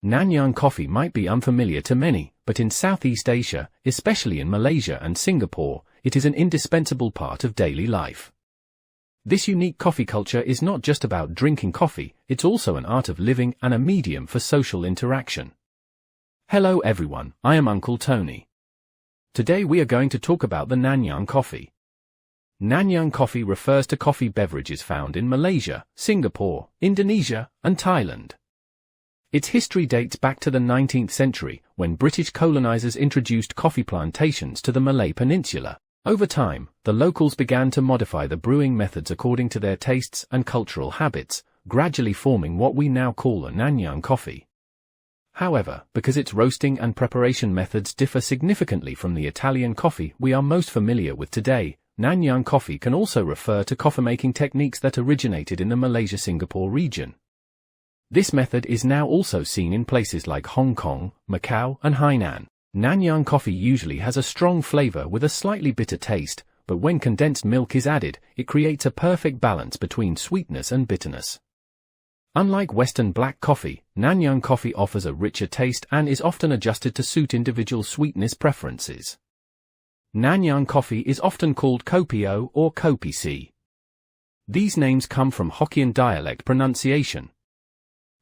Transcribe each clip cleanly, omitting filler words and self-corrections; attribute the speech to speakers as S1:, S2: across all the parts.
S1: Nanyang Coffee might be unfamiliar to many, but in Southeast Asia, especially in Malaysia and Singapore, it is an indispensable part of daily life. This unique coffee culture is not just about drinking coffee, it's also an art of living and a medium for social interaction. Hello everyone, I am Uncle Tony. Today we are going to talk about the Nanyang Coffee. Nanyang Coffee refers to coffee beverages found in Malaysia, Singapore, Indonesia, and Thailand. Its history dates back to the 19th century, when British colonizers introduced coffee plantations to the Malay Peninsula. Over time, the locals began to modify the brewing methods according to their tastes and cultural habits, gradually forming what we now call a Nanyang coffee. However, because its roasting and preparation methods differ significantly from the Italian coffee we are most familiar with today, Nanyang coffee can also refer to coffee-making techniques that originated in the Malaysia-Singapore region. This method is now also seen in places like Hong Kong, Macau, and Hainan. Nanyang coffee usually has a strong flavor with a slightly bitter taste, but when condensed milk is added, it creates a perfect balance between sweetness and bitterness. Unlike Western black coffee, Nanyang coffee offers a richer taste and is often adjusted to suit individual sweetness preferences. Nanyang coffee is often called Kopi O or Kopi C. These names come from Hokkien dialect pronunciation.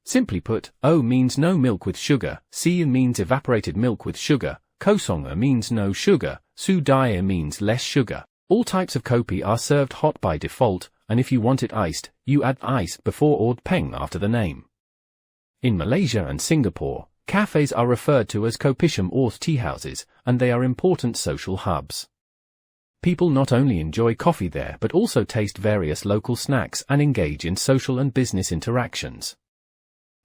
S1: Simply put, O means no milk with sugar, C means evaporated milk with sugar, Kosong means no sugar, Su Daya means less sugar. All types of kopi are served hot by default, and if you want it iced, you add ice before or peng after the name. In Malaysia and Singapore, cafes are referred to as kopitiam or teahouses, and they are important social hubs. People not only enjoy coffee there but also taste various local snacks and engage in social and business interactions.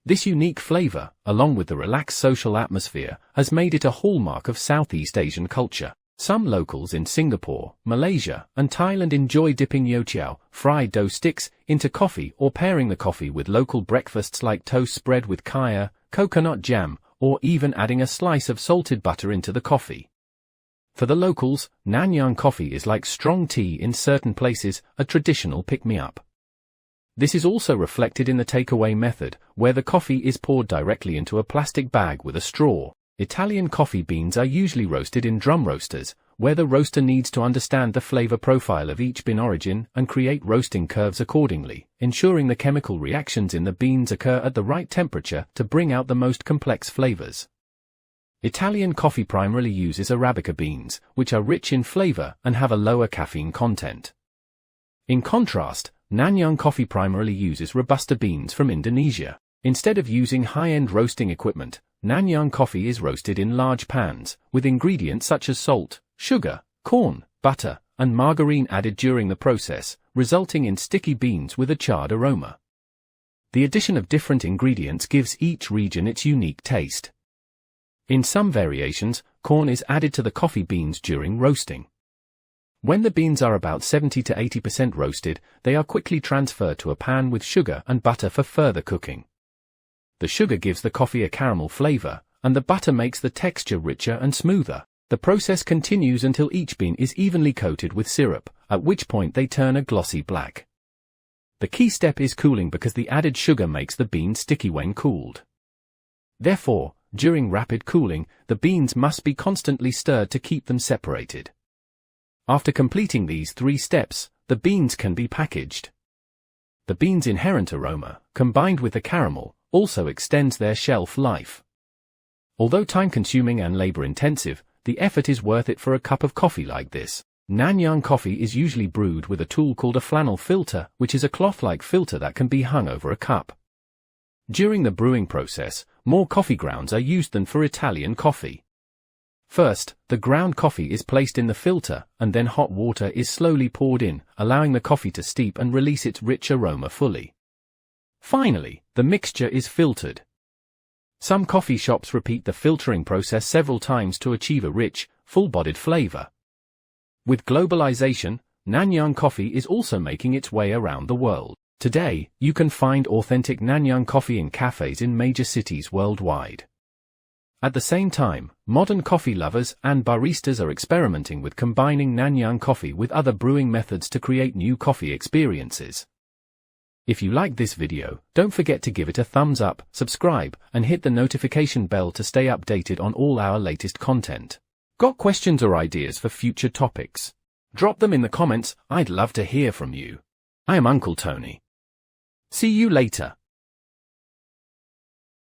S1: This unique flavor, along with the relaxed social atmosphere, has made it a hallmark of Southeast Asian culture. Some locals in Singapore, Malaysia, and Thailand enjoy dipping youtiao, fried dough sticks, into coffee or pairing the coffee with local breakfasts like toast spread with kaya, coconut jam, or even adding a slice of salted butter into the coffee. For the locals, Nanyang coffee is like strong tea in certain places, a traditional pick-me-up. This is also reflected in the takeaway method, where the coffee is poured directly into a plastic bag with a straw. Italian coffee beans are usually roasted in drum roasters, where the roaster needs to understand the flavor profile of each bean origin and create roasting curves accordingly, ensuring the chemical reactions in the beans occur at the right temperature to bring out the most complex flavors. Italian coffee primarily uses Arabica beans, which are rich in flavor and have a lower caffeine content. In contrast, Nanyang coffee primarily uses Robusta beans from Indonesia. Instead of using high-end roasting equipment, Nanyang coffee is roasted in large pans, with ingredients such as salt, sugar, corn, butter, and margarine added during the process, resulting in sticky beans with a charred aroma. The addition of different ingredients gives each region its unique taste. In some variations, corn is added to the coffee beans during roasting. When the beans are about 70 to 80% roasted, they are quickly transferred to a pan with sugar and butter for further cooking. The sugar gives the coffee a caramel flavor, and the butter makes the texture richer and smoother. The process continues until each bean is evenly coated with syrup, at which point they turn a glossy black. The key step is cooling because the added sugar makes the bean sticky when cooled. Therefore, during rapid cooling, the beans must be constantly stirred to keep them separated. After completing these 3 steps, the beans can be packaged. The beans' inherent aroma, combined with the caramel, also extends their shelf life. Although time-consuming and labor-intensive, the effort is worth it for a cup of coffee like this. Nanyang coffee is usually brewed with a tool called a flannel filter, which is a cloth-like filter that can be hung over a cup. During the brewing process, more coffee grounds are used than for Italian coffee. First, the ground coffee is placed in the filter, and then hot water is slowly poured in, allowing the coffee to steep and release its rich aroma fully. Finally, the mixture is filtered. Some coffee shops repeat the filtering process several times to achieve a rich, full-bodied flavor. With globalization, Nanyang coffee is also making its way around the world. Today, you can find authentic Nanyang coffee in cafes in major cities worldwide. At the same time, modern coffee lovers and baristas are experimenting with combining Nanyang coffee with other brewing methods to create new coffee experiences. If you like this video, don't forget to give it a thumbs up, subscribe, and hit the notification bell to stay updated on all our latest content. Got questions or ideas for future topics? Drop them in the comments, I'd love to hear from you. I am Uncle Tony. See you later.